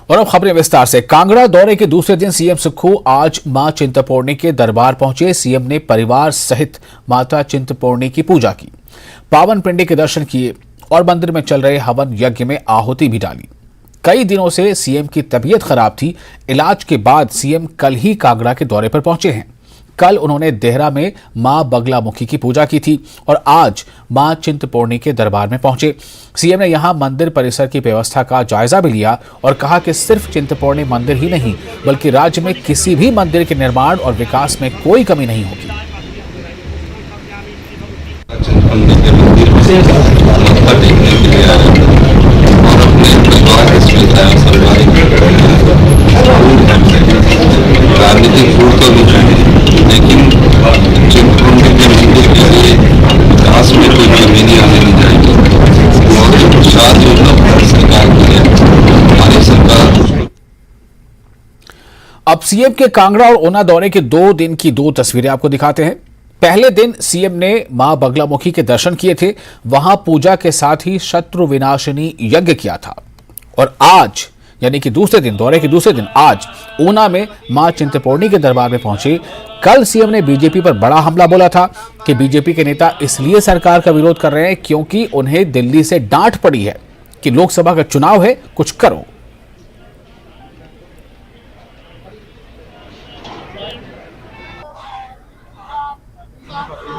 और अब खबरें विस्तार से। कांगड़ा दौरे के दूसरे दिन सीएम सुक्खू आज मां चिंतपूर्णी के दरबार पहुंचे। सीएम ने परिवार सहित माता चिंतपूर्णी की पूजा की, पावन पिंडी के दर्शन किए और मंदिर में चल रहे हवन यज्ञ में आहुति भी डाली। कई दिनों से सीएम की तबीयत खराब थी। इलाज के बाद सीएम कल ही कांगड़ा के दौरे पर पहुंचे हैं। कल उन्होंने देहरा में मां बगलामुखी की पूजा की थी और आज मां चिंतपूर्णी के दरबार में पहुंचे। सीएम ने यहां मंदिर परिसर की व्यवस्था का जायजा भी लिया और कहा कि सिर्फ चिंतपूर्णी मंदिर ही नहीं बल्कि राज्य में किसी भी मंदिर के निर्माण और विकास में कोई कमी नहीं होगी। राजनीतिक फूल तो भी है, लेकिन चिंतपूर्णी के मंदिर के लिए विकास में कोई कमी नहीं आने दी जाएगी। और प्रसाद जो सरकार की है, हमारी सरकार। अब सीएम के कांगड़ा और ऊना दौरे के 2 दिन की 2 तस्वीरें आपको दिखाते हैं। पहले दिन सीएम ने मां बगलामुखी के दर्शन किए थे, वहां पूजा के साथ ही शत्रु विनाशिनी यज्ञ किया था। और आज यानी कि दूसरे दिन, दौरे के दूसरे दिन आज ऊना में मां चिंतपूर्णी के दरबार में पहुंचे। कल सीएम ने बीजेपी पर बड़ा हमला बोला था कि बीजेपी के नेता इसलिए सरकार का विरोध कर रहे हैं क्योंकि उन्हें दिल्ली से डांट पड़ी है कि लोकसभा का चुनाव है, कुछ करो।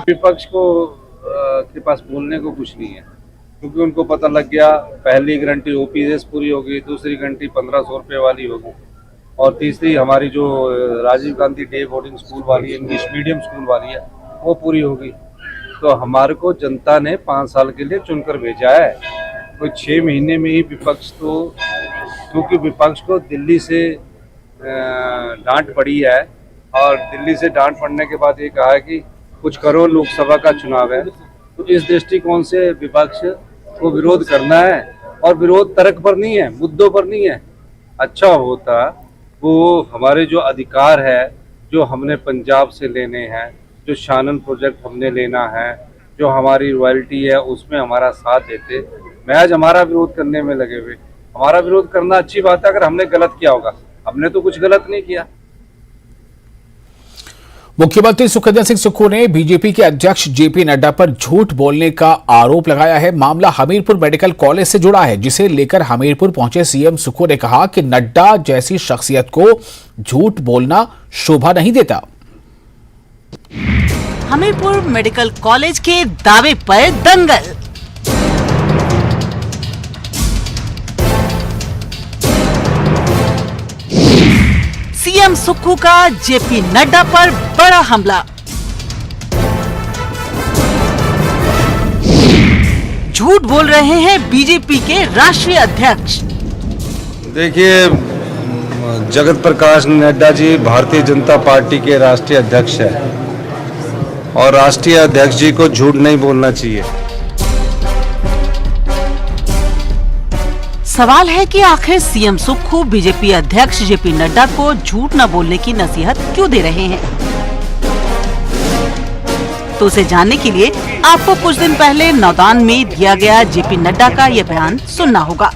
विपक्ष को के पास बोलने को कुछ नहीं है, क्योंकि उनको पता लग गया पहली गारंटी ओपीएस पूरी होगी, दूसरी गारंटी 1500 रुपये वाली होगी और तीसरी हमारी जो Rajiv Gandhi day boarding school वाली इंग्लिश मीडियम स्कूल वाली है वो पूरी होगी। तो हमारे को जनता ने 5 साल के लिए चुनकर भेजा है। कोई 6 महीने में ही विपक्ष तो, क्योंकि विपक्ष को दिल्ली से डांट पड़ी है और दिल्ली से डांट पड़ने के बाद ये कहा है कि कुछ करो, लोकसभा का चुनाव है। तो इस दृष्टिकोण से विपक्ष को विरोध करना है और विरोध तर्क पर नहीं है, मुद्दों पर नहीं है। अच्छा होता वो हमारे जो अधिकार है, जो हमने पंजाब से लेने हैं, जो शानन प्रोजेक्ट हमने लेना है, जो हमारी रॉयल्टी है उसमें हमारा साथ देते। मैं आज हमारा विरोध करने में लगे हुए। हमारा विरोध करना अच्छी बात है अगर हमने गलत किया होगा, हमने तो कुछ गलत नहीं किया। मुख्यमंत्री सुखविंदर सिंह सुक्खू ने बीजेपी के अध्यक्ष जेपी नड्डा पर झूठ बोलने का आरोप लगाया है। मामला हमीरपुर मेडिकल कॉलेज से जुड़ा है, जिसे लेकर हमीरपुर पहुंचे सीएम सुक्खू ने कहा कि नड्डा जैसी शख्सियत को झूठ बोलना शोभा नहीं देता। हमीरपुर मेडिकल कॉलेज के दावे पर दंगल। सीएम सुक्खू का जेपी नड्डा पर बड़ा हमला। झूठ बोल रहे हैं बीजेपी के राष्ट्रीय अध्यक्ष। देखिए, जगत प्रकाश नड्डा जी भारतीय जनता पार्टी के राष्ट्रीय अध्यक्ष है और राष्ट्रीय अध्यक्ष जी को झूठ नहीं बोलना चाहिए। सवाल है कि आखिर सीएम सुक्खू बीजेपी अध्यक्ष जेपी नड्डा को झूठ न बोलने की नसीहत क्यों दे रहे हैं। तो उसे जानने के लिए आपको कुछ दिन पहले नौदान में दिया गया जेपी नड्डा का यह बयान सुनना होगा,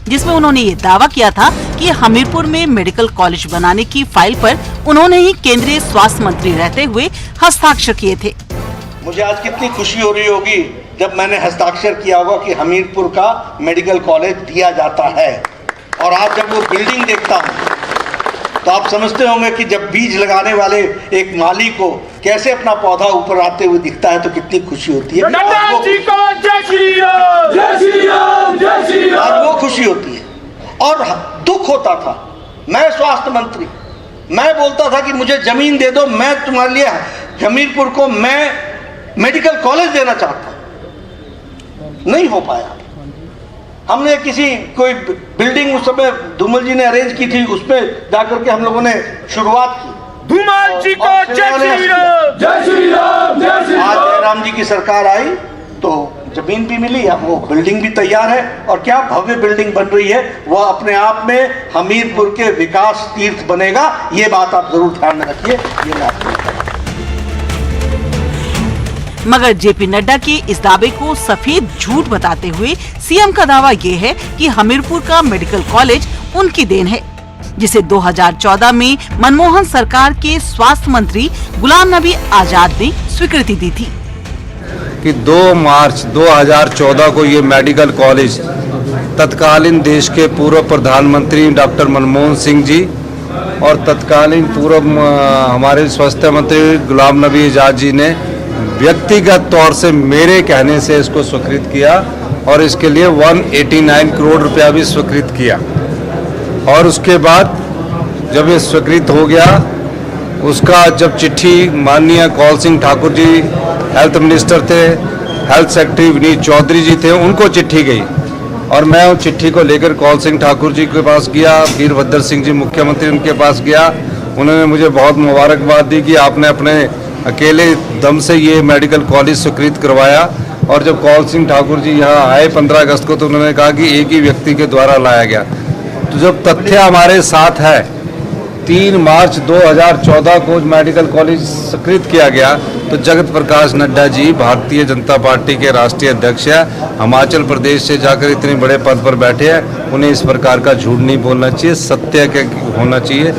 जिसमें उन्होंने ये दावा किया था कि हमीरपुर में मेडिकल कॉलेज बनाने की फाइल पर उन्होंने ही केंद्रीय स्वास्थ्य मंत्री रहते हुए हस्ताक्षर किए थे। मुझे आज कितनी खुशी हो रही होगी जब मैंने हस्ताक्षर किया होगा कि हमीरपुर का मेडिकल कॉलेज दिया जाता है। और आज जब वो बिल्डिंग देखता हूँ तो आप समझते होंगे कि जब बीज लगाने वाले एक माली को कैसे अपना पौधा ऊपर आते हुए दिखता है तो कितनी खुशी होती है। और वो खुशी होती है। और दुख होता था, मैं स्वास्थ्य मंत्री, मैं बोलता था कि मुझे जमीन दे दो, मैं तुम्हारे लिए हमीरपुर को मैं मेडिकल कॉलेज देना चाहता हूं। नहीं हो पाया। हमने कोई बिल्डिंग उस समय धूमल जी ने अरेंज की थी, उसमें जाकर के हम लोगों ने शुरुआत की। धूमल जी को जय श्री राम, जय श्री राम, जय श्री राम। आज जयराम जी की सरकार आई तो जमीन भी मिली, अब वो बिल्डिंग भी तैयार है और क्या भव्य बिल्डिंग बन रही है। वह अपने आप में हमीरपुर के विकास तीर्थ बनेगा। ये बात आप जरूर ध्यान में रखिए। ये बात मगर जेपी नड्डा के इस दावे को सफेद झूठ बताते हुए सीएम का दावा ये है कि हमीरपुर का मेडिकल कॉलेज उनकी देन है, जिसे 2014 में मनमोहन सरकार के स्वास्थ्य मंत्री गुलाम नबी आजाद ने स्वीकृति दी थी कि 2 मार्च 2014 को ये मेडिकल कॉलेज तत्कालीन देश के पूर्व प्रधानमंत्री डॉक्टर मनमोहन सिंह जी और तत्कालीन पूर्व हमारे स्वास्थ्य मंत्री गुलाम नबी आजाद जी ने व्यक्तिगत तौर से मेरे कहने से इसको स्वीकृत किया और इसके लिए 189 करोड़ रुपया भी स्वीकृत किया। और उसके बाद जब ये स्वीकृत हो गया, उसका जब चिट्ठी माननीय कौल सिंह ठाकुर जी हेल्थ मिनिस्टर थे, हेल्थ सेक्रेटरी विनीत चौधरी जी थे, उनको चिट्ठी गई और मैं उस चिट्ठी को लेकर कौल सिंह ठाकुर जी के पास गया, वीरभद्र सिंह जी मुख्यमंत्री उनके पास गया। उन्होंने मुझे बहुत मुबारकबाद दी कि आपने अपने अकेले दम से ये मेडिकल कॉलेज स्वीकृत करवाया। और जब कौल सिंह ठाकुर जी यहाँ आए 15 अगस्त को, तो उन्होंने कहा कि एक ही व्यक्ति के द्वारा लाया गया। तो जब तथ्य हमारे साथ है, 3 मार्च 2014 को मेडिकल कॉलेज स्वीकृत किया गया, तो जगत प्रकाश नड्डा जी भारतीय जनता पार्टी के राष्ट्रीय अध्यक्ष है, हिमाचल प्रदेश से जाकर इतने बड़े पद पर बैठे हैं, उन्हें इस प्रकार का झूठ नहीं बोलना चाहिए, सत्य के होना चाहिए।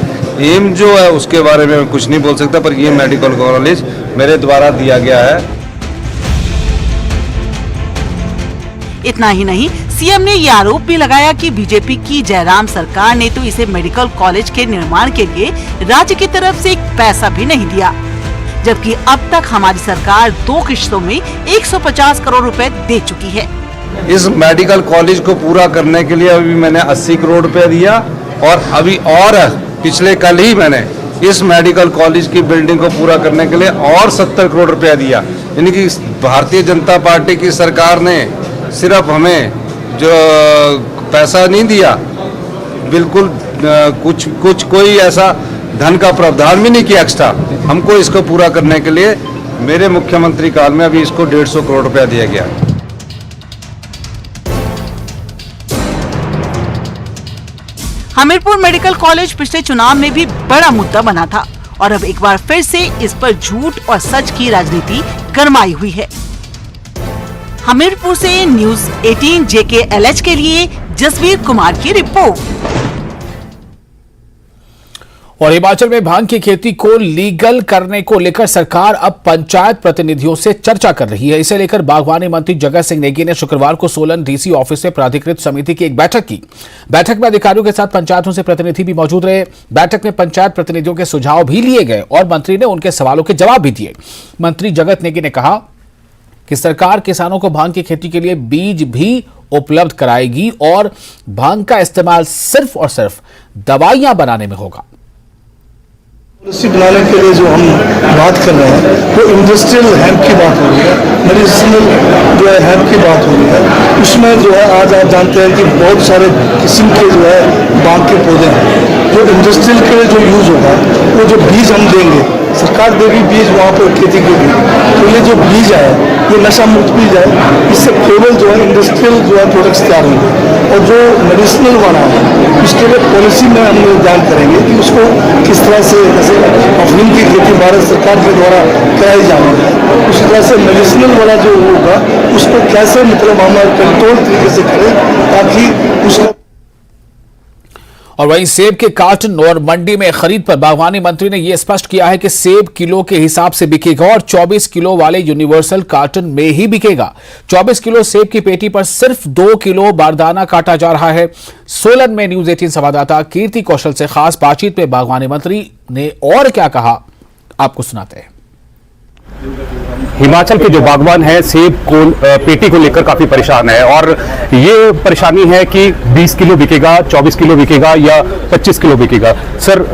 एम जो है उसके बारे में मैं कुछ नहीं बोल सकता, पर ये मेडिकल कॉलेज मेरे द्वारा दिया गया है। इतना ही नहीं, सीएम ने ये आरोप भी लगाया कि बीजेपी की जयराम सरकार ने तो इसे मेडिकल कॉलेज के निर्माण के लिए राज्य की तरफ से एक पैसा भी नहीं दिया, जबकि अब तक हमारी सरकार 2 किश्तों में 150 करोड़ रुपए दे चुकी है। इस मेडिकल कॉलेज को पूरा करने के लिए अभी मैंने 80 करोड़ रुपए दिया और अभी और पिछले कल ही मैंने इस मेडिकल कॉलेज की बिल्डिंग को पूरा करने के लिए और 70 करोड़ रुपया दिया। यानी कि भारतीय जनता पार्टी की सरकार ने सिर्फ हमें जो पैसा नहीं दिया, बिल्कुल कुछ कोई ऐसा धन का प्रावधान भी नहीं किया एक्स्ट्रा। हमको इसको पूरा करने के लिए मेरे मुख्यमंत्री काल में अभी इसको 150 करोड़ रुपया दिया गया। हमीरपुर मेडिकल कॉलेज पिछले चुनाव में भी बड़ा मुद्दा बना था और अब एक बार फिर से इस पर झूठ और सच की राजनीति गरमाई हुई है। हमीरपुर से न्यूज़ 18 JKLH के लिए जसवीर कुमार की रिपोर्ट। और हिमाचल में भांग की खेती को लीगल करने को लेकर सरकार अब पंचायत प्रतिनिधियों से चर्चा कर रही है। इसे लेकर बागवानी मंत्री जगत सिंह नेगी ने शुक्रवार को सोलन डीसी ऑफिस में प्राधिकृत समिति की एक बैठक की। बैठक में अधिकारियों के साथ पंचायतों से प्रतिनिधि भी मौजूद रहे। बैठक में पंचायत प्रतिनिधियों के सुझाव भी लिए गए और मंत्री ने उनके सवालों के जवाब भी दिए। मंत्री जगत नेगी ने कहा कि सरकार किसानों को भांग की खेती के लिए बीज भी उपलब्ध कराएगी और भांग का इस्तेमाल सिर्फ और सिर्फ दवाइयां बनाने में होगा। पॉलिसी बनाने के लिए जो हम बात कर रहे हैं वो इंडस्ट्रियल हेम्प की बात हो रही है, मेडिसिनल जो है हेम्प की बात हो रही है। उसमें जो है आज आप जानते हैं कि बहुत सारे किस्म के जो है भांग के पौधे हैं जो इंडस्ट्रियल के लिए जो यूज़ होगा, वो जो बीज हम देंगे, सरकार देगी बीज वहाँ पर खेती के लिए, तो ये जो बीज है ये नशा मुक्त बीज है। इससे केवल जो है इंडस्ट्रियल जो है प्रोडक्ट्स तैयार होंगे और जो मेडिसिनल वाला है उसके लिए पॉलिसी में हम निर्धारण करेंगे कि उसको किस तरह से, जैसे अफीम की खेती भारत सरकार के द्वारा कराई जा रही है, उसी तरह से मेडिसिनल वाला जो होगा उसको कैसे मतलब हम कंट्रोल तरीके से करें ताकि उसका। और वहीं सेब के कार्टन और मंडी में खरीद पर बागवानी मंत्री ने यह स्पष्ट किया है कि सेब किलो के हिसाब से बिकेगा और 24 किलो वाले यूनिवर्सल कार्टन में ही बिकेगा। 24 किलो सेब की पेटी पर सिर्फ 2 किलो बारदाना काटा जा रहा है। सोलन में न्यूज़ 18 संवाददाता कीर्ति कौशल से खास बातचीत में बागवानी मंत्री ने और क्या कहा, आपको सुनाते हैं। हिमाचल के जो बागवान हैं सेब को पेटी को लेकर काफी परेशान है और ये परेशानी है कि 20 किलो बिकेगा, 24 किलो बिकेगा या 25 किलो बिकेगा। सर,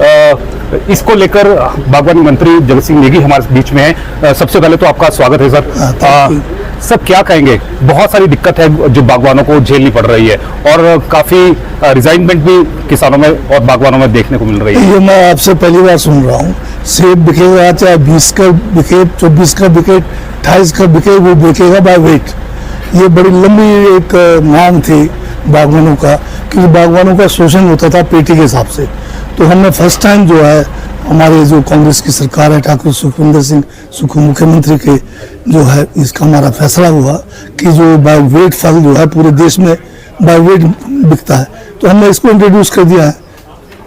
इसको लेकर बागवानी मंत्री जगत सिंह नेगी हमारे बीच में है। सबसे पहले तो आपका स्वागत है सर। सर, क्या कहेंगे, बहुत सारी दिक्कत है जो बागवानों को झेलनी पड़ रही है और काफी रिजाइनमेंट भी किसानों में और बागवानों में देखने को मिल रही है। ये मैं आपसे पहली बार सुन रहा हूँ। सेब बिकेगा चाहे 20 का बिके, 24 का बिके, 28 का बिके, वो बिकेगा बाय वेट। ये बड़ी लंबी एक मांग थी बागवानों का, क्योंकि बागवानों का शोषण होता था पेटी के हिसाब से। तो हमने फर्स्ट टाइम जो है हमारे जो कांग्रेस की सरकार है, ठाकुर सुखविंदर सिंह सुखू मुख्यमंत्री के जो है इसका हमारा फैसला हुआ कि जो बाय वेट फल जो है पूरे देश में बाय वेट बिकता है, तो हमने इसको इंट्रोड्यूस कर दिया है।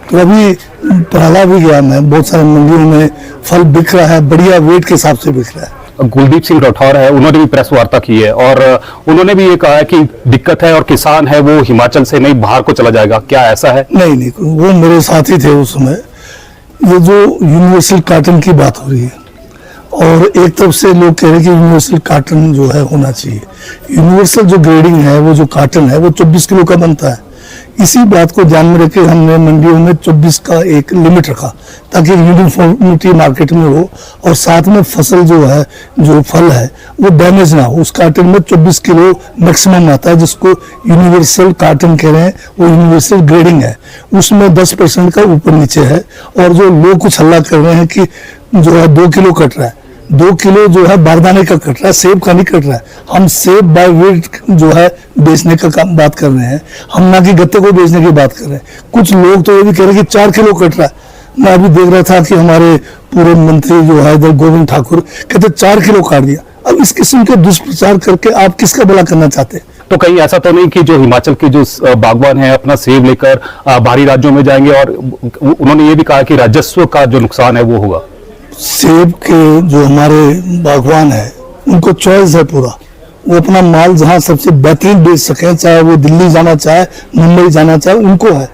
तो अभी पहला भी गया मैं, बहुत सारे मंडियों में फल बिक रहा है, बढ़िया वेट के हिसाब से बिक रहा है। कुलदीप सिंह राठौर है, उन्होंने भी प्रेस वार्ता की है और उन्होंने भी ये कहा है कि दिक्कत है और किसान है वो हिमाचल से नहीं बाहर को चला जाएगा, क्या ऐसा है? नहीं, वो मेरे साथी थे उस समय। ये जो यूनिवर्सल कार्टन की बात हो रही है और एक तरफ से लोग कह रहे हैं कि यूनिवर्सल कार्टन जो है होना चाहिए। यूनिवर्सल जो ग्रेडिंग है, वो जो कार्टन है वो 24 किलो का बनता है। इसी बात को ध्यान में रखकर हमने मंडियों में 24 का एक लिमिट रखा ताकि यूनिफॉर्मिटी मार्केट में हो और साथ में फसल जो है, जो फल है वो डैमेज ना हो। उस कार्टन में 24 किलो मैक्सिमम आता है, जिसको यूनिवर्सल कार्टन कह रहे हैं, वो यूनिवर्सल ग्रेडिंग है। उसमें 10% का ऊपर नीचे है। और जो लोग कुछ हल्ला कर रहे हैं कि जो है 2 किलो कट रहा है, 2 किलो जो है बारदाने का कट रहा है, सेब का नहीं कट रहा है। हम सेब बाय वेट जो है बेचने का काम बात कर रहे हैं, हम ना कि गत्ते को बेचने की बात कर रहे हैं। कुछ लोग तो ये भी कह रहे हैं कि 4 किलो कट रहा है। मैं अभी देख रहा था कि हमारे पूर्व मंत्री जो है इधर गोविंद ठाकुर कहते 4 किलो काट दिया। अब इस किस्म के दुष्प्रचार करके आप किसका भला करना चाहते हैं? तो कहीं ऐसा तो नहीं कि जो हिमाचल के जो बागवान है अपना सेब लेकर बाहरी राज्यों में जाएंगे? और उन्होंने ये भी कहा कि राजस्व का जो नुकसान है वो होगा। सेब के जो हमारे बागवान है उनको चॉइस है पूरा, वो अपना माल जहां सबसे बेहतरीन बेच सके, चाहे वो दिल्ली जाना चाहे, मुंबई जाना चाहे, उनको है।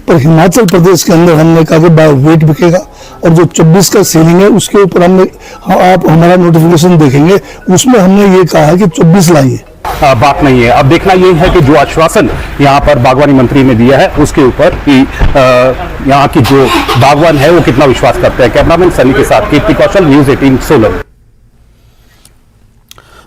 पर हिमाचल प्रदेश के अंदर हमने कहा कि बाय वेट बिकेगा और जो 24 का सेलिंग है उसके ऊपर हमने, आप हमारा नोटिफिकेशन देखेंगे, उसमें हमने ये कहा है कि 24 लाइए। बात नहीं है। अब देखना ये है कि जो आश्वासन यहाँ पर बागवानी मंत्री ने दिया है उसके ऊपर कि यहाँ की जो बागवान है वो कितना विश्वास करते हैं। कैमरामैन सनी के साथ कीर्ति कौशल, न्यूज़ 18 सोलन।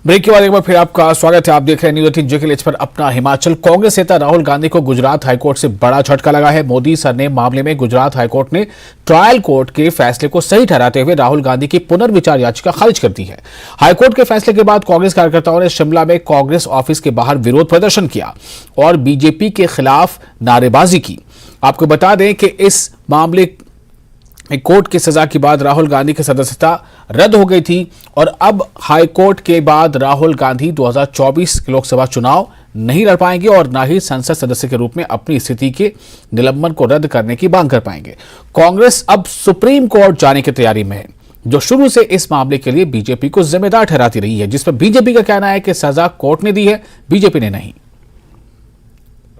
ब्रेक के बाद एक बार फिर आपका स्वागत है। आप देख रहे हैं न्यूज़ 18 जे के लिए। इस पर अपना हिमाचल कांग्रेस नेता राहुल गांधी को गुजरात हाईकोर्ट से बड़ा झटका लगा है। मोदी सरनेम मामले में गुजरात हाईकोर्ट ने ट्रायल कोर्ट के फैसले को सही ठहराते हुए राहुल गांधी की पुनर्विचार याचिका खारिज कर दी है। हाईकोर्ट के फैसले के बाद कांग्रेस कार्यकर्ताओं ने शिमला में कांग्रेस ऑफिस के बाहर विरोध प्रदर्शन किया और बीजेपी के खिलाफ नारेबाजी की। आपको बता दें कि इस मामले कोर्ट की सजा के बाद राहुल गांधी की सदस्यता रद्द हो गई थी और अब हाई कोर्ट के बाद राहुल गांधी 2024 लोकसभा चुनाव नहीं लड़ पाएंगे और न ही संसद सदस्य के रूप में अपनी स्थिति के निलंबन को रद्द करने की मांग कर पाएंगे। कांग्रेस अब सुप्रीम कोर्ट जाने की तैयारी में है, जो शुरू से इस मामले के लिए बीजेपी को जिम्मेदार ठहराती रही है, जिस पर बीजेपी का कहना है कि सजा कोर्ट ने दी है, बीजेपी ने नहीं।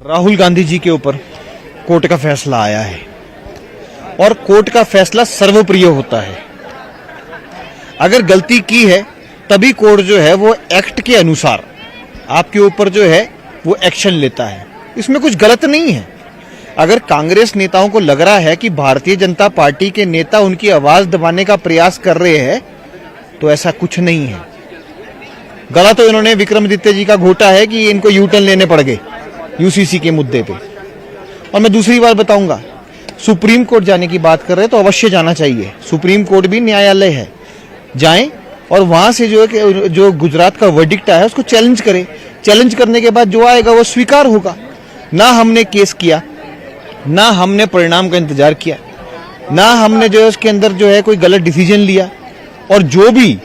राहुल गांधी जी के ऊपर कोर्ट का फैसला आया है और कोर्ट का फैसला सर्वप्रिय होता है। अगर गलती की है तभी कोर्ट जो है वो एक्ट के अनुसार आपके ऊपर जो है वो एक्शन लेता है। इसमें कुछ गलत नहीं है। अगर कांग्रेस नेताओं को लग रहा है कि भारतीय जनता पार्टी के नेता उनकी आवाज दबाने का प्रयास कर रहे हैं तो ऐसा कुछ नहीं है। गला तो इन्होंने विक्रमादित्य जी का घोटा है कि इनको यूटर्न लेने पड़ गए यूसीसी के मुद्दे पे। और मैं दूसरी बात बताऊंगा, सुप्रीम कोर्ट जाने की बात कर रहे हैं तो अवश्य जाना चाहिए। सुप्रीम कोर्ट भी न्यायालय है, जाएं और वहां से जो गुजरात का वर्डिक्ट आया है उसको चैलेंज करें। चैलेंज करने के बाद जो आएगा वो स्वीकार होगा। ना हमने केस किया, ना हमने परिणाम का इंतजार किया, ना हमने जो है उसके अंदर जो है कोई गलत डिसीजन लिया। और जो भी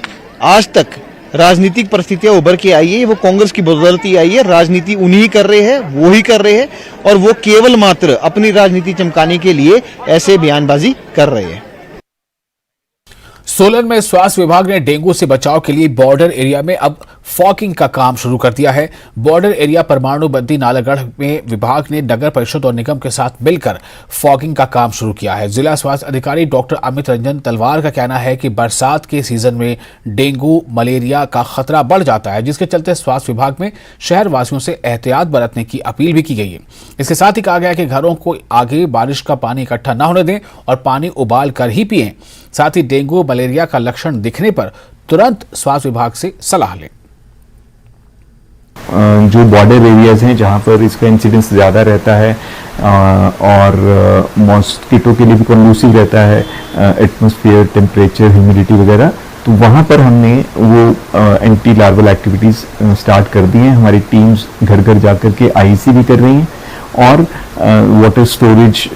आज तक राजनीतिक परिस्थितियां उभर के आई है वो कांग्रेस की बदौलत ही आई है। राजनीति उन्हीं कर रहे हैं, वो ही कर रहे हैं और वो केवल मात्र अपनी राजनीति चमकाने के लिए ऐसे बयानबाजी कर रहे हैं। सोलन में स्वास्थ्य विभाग ने डेंगू से बचाव के लिए बॉर्डर एरिया में अब फॉगिंग का काम शुरू कर दिया है। बॉर्डर एरिया परमाणु बद्दी नालागढ़ में विभाग ने नगर परिषद और निगम के साथ मिलकर फॉगिंग का काम शुरू किया है। जिला स्वास्थ्य अधिकारी डॉक्टर अमित रंजन तलवार का कहना है कि बरसात के सीजन में डेंगू मलेरिया का खतरा बढ़ जाता है, जिसके चलते स्वास्थ्य विभाग में शहर वासियों से एहतियात बरतने की अपील भी की गई है। इसके साथ ही कहा गया कि घरों को आगे बारिश का पानी इकट्ठा न होने दें और पानी उबाल कर ही पिएं। साथ ही डेंगू मलेरिया का लक्षण दिखने पर तुरंत स्वास्थ्य विभाग से सलाह लें। जो बॉर्डर एरियाज हैं जहाँ पर इसका इंसिडेंस ज़्यादा रहता है और मॉस्किटो के लिए भी कंडूसिव रहता है एटमॉस्फेयर, टेम्परेचर, ह्यूमिडिटी वगैरह, तो वहाँ पर हमने वो एंटी लार्वल एक्टिविटीज़ स्टार्ट कर दी हैं। हमारी टीम्स घर घर जाकर के आईसी भी कर रही हैं और वाटर स्टोरेज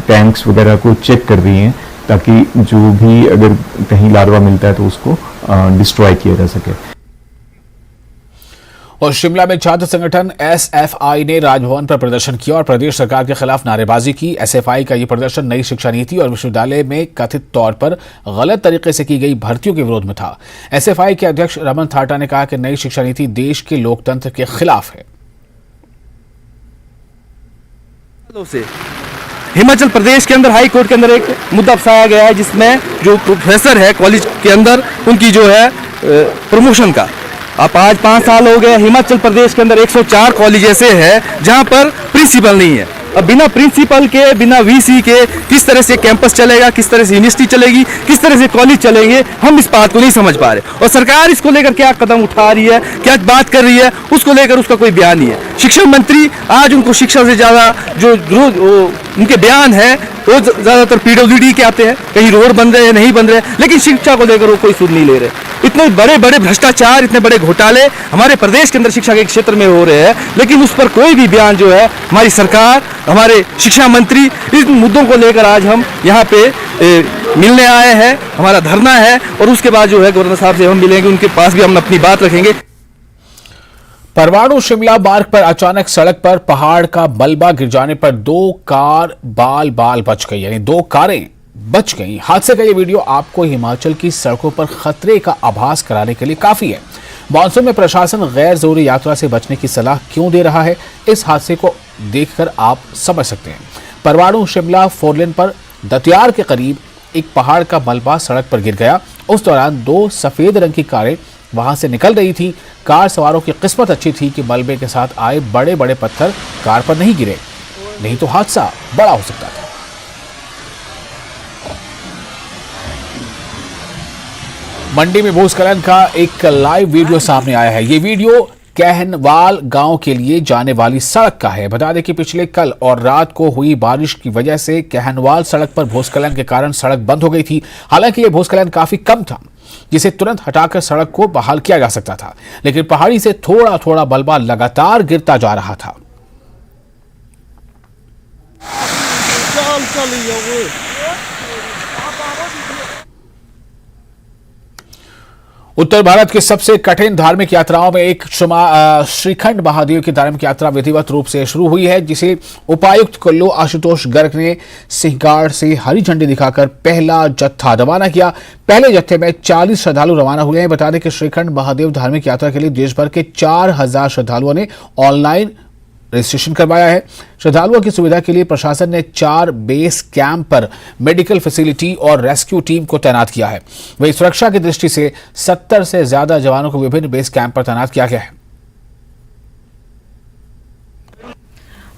टैंक्स वगैरह को चेक कर रही हैं ताकि जो भी अगर कहीं लार्वा मिलता है तो उसको डिस्ट्रॉय किया जा सके। और शिमला में छात्र संगठन एसएफआई ने राजभवन पर प्रदर्शन किया और प्रदेश सरकार के खिलाफ नारेबाजी की। एसएफआई का यह प्रदर्शन नई शिक्षा नीति और विश्वविद्यालय में कथित तौर पर गलत तरीके से की गई भर्तियों के विरोध में था। एसएफआई के अध्यक्ष रमन थाटा ने कहा कि नई शिक्षा नीति देश के लोकतंत्र के खिलाफ है। हिमाचल प्रदेश के अंदर हाई कोर्ट के अंदर एक मुद्दा फंसाया गया है, जिसमें जो प्रोफेसर है कॉलेज के अंदर उनकी जो है प्रमोशन का, अब आज 5 साल हो गए। हिमाचल प्रदेश के अंदर 104 कॉलेज ऐसे हैं जहां पर प्रिंसिपल नहीं है। अब बिना प्रिंसिपल के, बिना वीसी के किस तरह से कैंपस चलेगा, किस तरह से यूनिवर्सिटी चलेगी, किस तरह से कॉलेज चलेंगे, हम इस बात को नहीं समझ पा रहे। और सरकार इसको लेकर क्या कदम उठा रही है, क्या बात कर रही है, उसको लेकर उसका कोई बयान नहीं है। शिक्षा मंत्री आज उनको शिक्षा से ज़्यादा जो उनके बयान है वो ज़्यादातर पीडब्ल्यूडी के आते हैं, कहीं रोड बन रहे हैं, नहीं बन रहे, लेकिन शिक्षा को लेकर वो कोई सुध नहीं ले रहे। इतने बड़े बड़े भ्रष्टाचार, इतने बड़े घोटाले हमारे प्रदेश के अंदर शिक्षा के क्षेत्र में हो रहे हैं, लेकिन उस पर कोई भी बयान जो है हमारी सरकार, हमारे शिक्षा मंत्री, इस मुद्दों को लेकर आज हम यहाँ पे मिलने आए हैं। हमारा धरना है और उसके बाद जो है गवर्नर साहब से हम मिलेंगे, उनके पास भी हम अपनी बात रखेंगे। परवाणु शिमला मार्ग पर अचानक सड़क पर पहाड़ का मलबा गिर जाने पर 2 कार बाल बच गई, यानी 2 कारें बच गई। हादसे का यह वीडियो आपको हिमाचल की सड़कों पर खतरे का आभास कराने के लिए काफी है। मानसून में प्रशासन गैर जरूरी यात्रा से बचने की सलाह क्यों दे रहा है, इस हादसे को देखकर आप समझ सकते हैं। परवाणु शिमला 4 लेन पर दतियार के करीब एक पहाड़ का मलबा सड़क पर गिर गया। उस दौरान 2 सफेद रंग की कारें वहां से निकल रही थी। कार सवारों की किस्मत अच्छी थी कि मलबे के साथ आए बड़े बड़े पत्थर कार पर नहीं गिरे, नहीं तो हादसा बड़ा हो सकता था। मंडी में भूस्खलन का एक लाइव वीडियो सामने आया है। ये वीडियो कहनवाल गांव के लिए जाने वाली सड़क का है। बता दें कि पिछले कल और रात को हुई बारिश की वजह से कहनवाल सड़क पर भूस्खलन के कारण सड़क बंद हो गई थी। हालांकि यह भूस्खलन काफी कम था, जिसे तुरंत हटाकर सड़क को बहाल किया जा सकता था, लेकिन पहाड़ी से थोड़ा थोड़ा मलबा लगातार गिरता जा रहा था। उत्तर भारत की सबसे कठिन धार्मिक यात्राओं में एक श्रीखंड महादेव की धार्मिक यात्रा विधिवत रूप से शुरू हुई है, जिसे उपायुक्त कुल्लू आशुतोष गर्ग ने सिंहगाड़ से हरी झंडी दिखाकर पहला जत्था रवाना किया। पहले जत्थे में 40 श्रद्धालु रवाना हुए हैं। बता दें कि श्रीखंड महादेव धार्मिक यात्रा के लिए देश भर के 4000 श्रद्धालुओं ने ऑनलाइन रजिस्ट्रेशन करवाया है। श्रद्धालुओं की सुविधा के लिए प्रशासन ने 4 बेस कैंप पर मेडिकल फैसिलिटी और रेस्क्यू टीम को तैनात किया है। वहीं सुरक्षा की दृष्टि से 70 से ज्यादा जवानों को विभिन्न बेस कैंप पर तैनात किया गया है।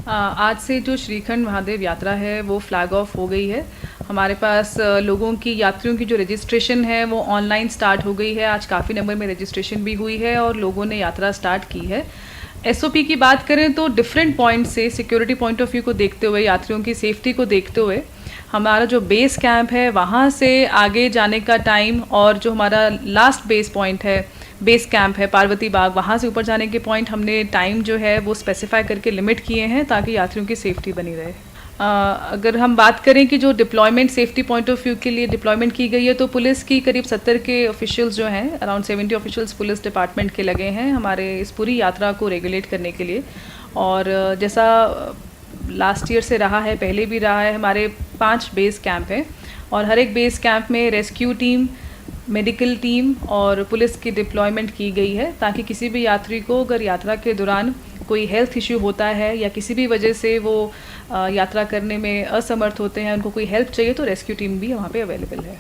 आज से जो श्रीखंड महादेव यात्रा है वो फ्लैग ऑफ हो गई है। हमारे पास लोगों की, यात्रियों की जो रजिस्ट्रेशन है वो ऑनलाइन स्टार्ट हो गई है। आज काफ़ी नंबर में रजिस्ट्रेशन भी हुई है और लोगों ने यात्रा स्टार्ट की है। एसओपी की बात करें तो डिफरेंट पॉइंट से, सिक्योरिटी पॉइंट ऑफ व्यू को देखते हुए, यात्रियों की सेफ्टी को देखते हुए, हमारा जो बेस कैंप है वहाँ से आगे जाने का टाइम और जो हमारा लास्ट बेस पॉइंट है, बेस कैंप है पार्वती बाग, वहाँ से ऊपर जाने के पॉइंट हमने टाइम जो है वो स्पेसिफाई करके लिमिट किए हैं ताकि यात्रियों की सेफ्टी बनी रहे। अगर हम बात करें कि जो deployment safety point of view के लिए डिप्लॉयमेंट की गई है, तो पुलिस की करीब 70 के ऑफिशियल्स जो हैं, अराउंड 70 ऑफिशियल्स पुलिस डिपार्टमेंट के लगे हैं हमारे इस पूरी यात्रा को रेगुलेट करने के लिए। और जैसा लास्ट ईयर से रहा है, पहले भी रहा है, हमारे 5 बेस कैंप हैं और हर एक बेस कैंप में रेस्क्यू टीम, मेडिकल टीम और पुलिस की डिप्लॉयमेंट की गई है ताकि किसी भी यात्री को अगर यात्रा के दौरान कोई हेल्थ इश्यू होता है या किसी भी वजह से वो यात्रा करने में असमर्थ होते हैं, उनको कोई हेल्प चाहिए, तो रेस्क्यू टीम भी वहाँ पे अवेलेबल है।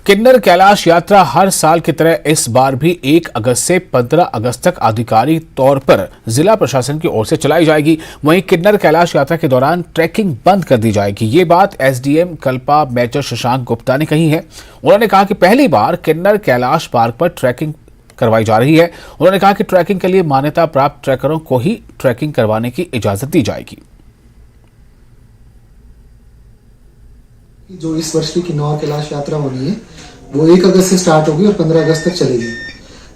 किन्नर कैलाश यात्रा हर साल की तरह इस बार भी 1 अगस्त से 15 अगस्त तक आधिकारिक तौर पर जिला प्रशासन की ओर से चलाई जाएगी। वहीं किन्नर कैलाश यात्रा के दौरान ट्रैकिंग बंद कर दी जाएगी। ये बात एसडीएम कल्पा मेजर शशांक गुप्ता ने कही है। उन्होंने कहा कि पहली बार किन्नर कैलाश मार्ग पर ट्रैकिंग करवाई जा रही है। उन्होंने कहा कि ट्रैकिंग के लिए मान्यता प्राप्त ट्रैकरों को ही ट्रैकिंग करवाने की इजाजत दी जाएगी। जो इस वर्ष की किन्नौर कैलाश यात्रा होनी है वो 1 अगस्त से स्टार्ट होगी और 15 अगस्त तक चलेगी।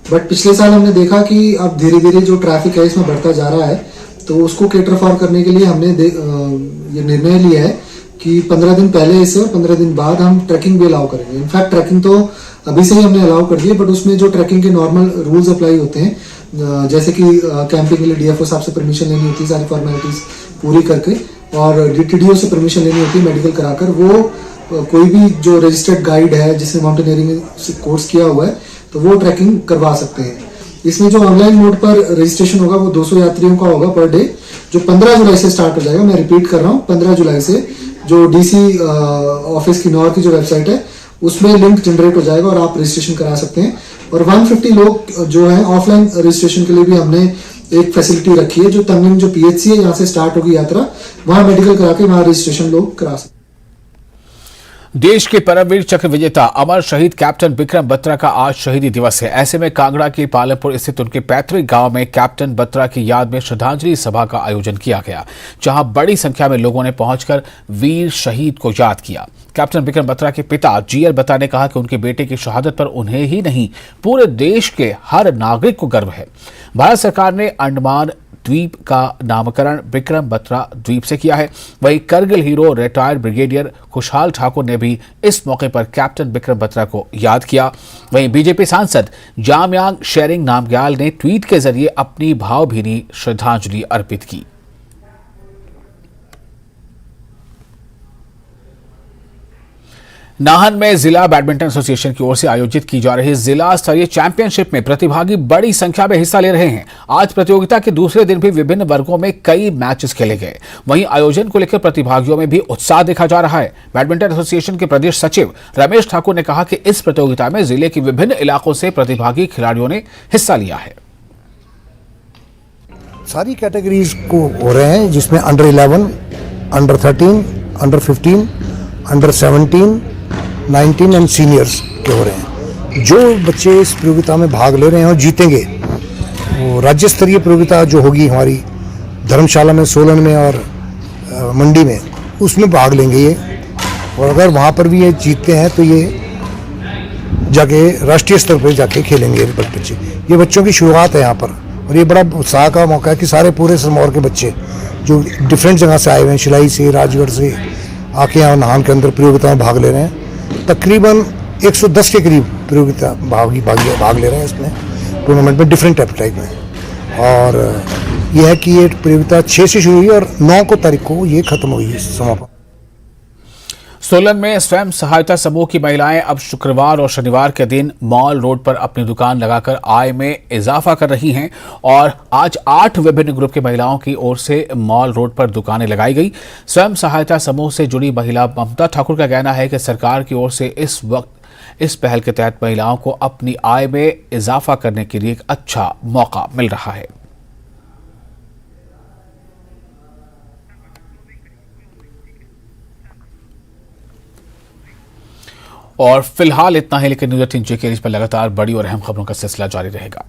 बट पिछले साल हमने देखा कि अब धीरे धीरे जो ट्रैफिक है इसमें बढ़ता जा रहा है, तो उसको केटर फॉर करने के लिए हमने ये निर्णय लिया है कि 15 दिन पहले इसे और 15 दिन बाद हम ट्रैकिंग भी अलाउ करेंगे। इनफैक्ट ट्रैकिंग तो अभी से ही हमने अलाउ कर दी है, बट उसमें जो ट्रैकिंग के नॉर्मल रूल्स अप्लाई होते हैं जैसे कि कैंपिंग के लिए डीएफओ साहब से परमिशन लेनी होती है, सारी फॉर्मेलिटीज पूरी करके, और डीटीडीओ से परमिशन लेनी होती है मेडिकल कराकर। वो कोई भी जो रजिस्टर्ड गाइड है जिसने माउंटेनियरिंग कोर्स किया हुआ है तो वो ट्रैकिंग करवा सकते हैं। इसमें जो ऑनलाइन मोड पर रजिस्ट्रेशन होगा वो 200 यात्रियों का होगा पर डे, जो 15 जुलाई से स्टार्ट हो जाएगा। मैं रिपीट कर रहा हूँ, 15 जुलाई से जो डीसी ऑफिस किन्नौर की जो वेबसाइट है उसमें लिंक जनरेट हो जाएगा और आप रजिस्ट्रेशन करा सकते हैं। और 150 लोग जो है ऑफलाइन रजिस्ट्रेशन के लिए भी हमने एक फैसिलिटी रखी है, जो तंगलिंग जो पीएचसी है यहाँ से स्टार्ट होगी यात्रा, वहाँ मेडिकल करा के वहाँ रजिस्ट्रेशन लोग करा सकते हैं। देश के परमवीर चक्र विजेता अमर शहीद कैप्टन विक्रम बत्रा का आज शहीदी दिवस है। ऐसे में कांगड़ा के पालमपुर स्थित उनके पैतृक गांव में कैप्टन बत्रा की याद में श्रद्धांजलि सभा का आयोजन किया गया, जहां बड़ी संख्या में लोगों ने पहुंचकर वीर शहीद को याद किया। कैप्टन विक्रम बत्रा के पिता जीएल बत्रा ने कहा कि उनके बेटे की शहादत पर उन्हें ही नहीं पूरे देश के हर नागरिक को गर्व है। भारत सरकार ने अंडमान द्वीप का नामकरण विक्रम बत्रा द्वीप से किया है। वहीं करगिल हीरो रिटायर्ड ब्रिगेडियर खुशहाल ठाकुर ने भी इस मौके पर कैप्टन विक्रम बत्रा को याद किया। वहीं बीजेपी सांसद जामयांग शेरिंग नामग्याल ने ट्वीट के जरिए अपनी भावभीनी श्रद्धांजलि अर्पित की। नाहन में जिला बैडमिंटन एसोसिएशन की ओर से आयोजित की जा रही जिला स्तरीय चैंपियनशिप में प्रतिभागी बड़ी संख्या में हिस्सा ले रहे हैं। आज प्रतियोगिता के दूसरे दिन भी विभिन्न वर्गों में कई मैचेस खेले गए। वहीं आयोजन को लेकर प्रतिभागियों में भी उत्साह देखा जा रहा है। बैडमिंटन एसोसिएशन के प्रदेश सचिव रमेश ठाकुर ने कहा कि इस प्रतियोगिता में जिले के विभिन्न इलाकों से प्रतिभागी खिलाड़ियों ने हिस्सा लिया है। सारी कैटेगरीज को हो रहे हैं, जिसमें under 11, under 13, under 15, under 17, 19 and seniors के हो रहे हैं। जो बच्चे इस प्रतियोगिता में भाग ले रहे हैं और जीतेंगे, वो राज्य स्तरीय प्रतियोगिता जो होगी हमारी धर्मशाला में, सोलन में और मंडी में, उसमें भाग लेंगे ये। और अगर वहाँ पर भी ये जीतते हैं तो ये जाके राष्ट्रीय स्तर पर जाके खेलेंगे बच्चे। ये बच्चों की शुरुआत है यहाँ पर, और ये बड़ा उत्साह का मौका है कि सारे पूरे सिरमौर के बच्चे जो डिफरेंट जगह से आए हुए हैं, शिलाई से, राजगढ़ से आके यहाँ नाहन के अंदर प्रतियोगिता में भाग ले रहे हैं। तकरीबन 110 के करीब प्रतियोगिता भाग ले रहे हैं इसमें, टूर्नामेंट में डिफरेंट टाइप में। और यह है कि ये प्रतियोगिता 6 से शुरू हुई और 9 तारीख को ये खत्म हुई समापन। सोलन में स्वयं सहायता समूह की महिलाएं अब शुक्रवार और शनिवार के दिन मॉल रोड पर अपनी दुकान लगाकर आय में इजाफा कर रही हैं और आज 8 विभिन्न ग्रुप की महिलाओं की ओर से मॉल रोड पर दुकानें लगाई गई। स्वयं सहायता समूह से जुड़ी महिला ममता ठाकुर का कहना है कि सरकार की ओर से इस वक्त इस पहल के तहत महिलाओं को अपनी आय में इजाफा करने के लिए एक अच्छा मौका मिल रहा है। और फिलहाल इतना ही, लेकिन न्यूज़ 18 JK पर लगातार बड़ी और अहम खबरों का सिलसिला जारी रहेगा।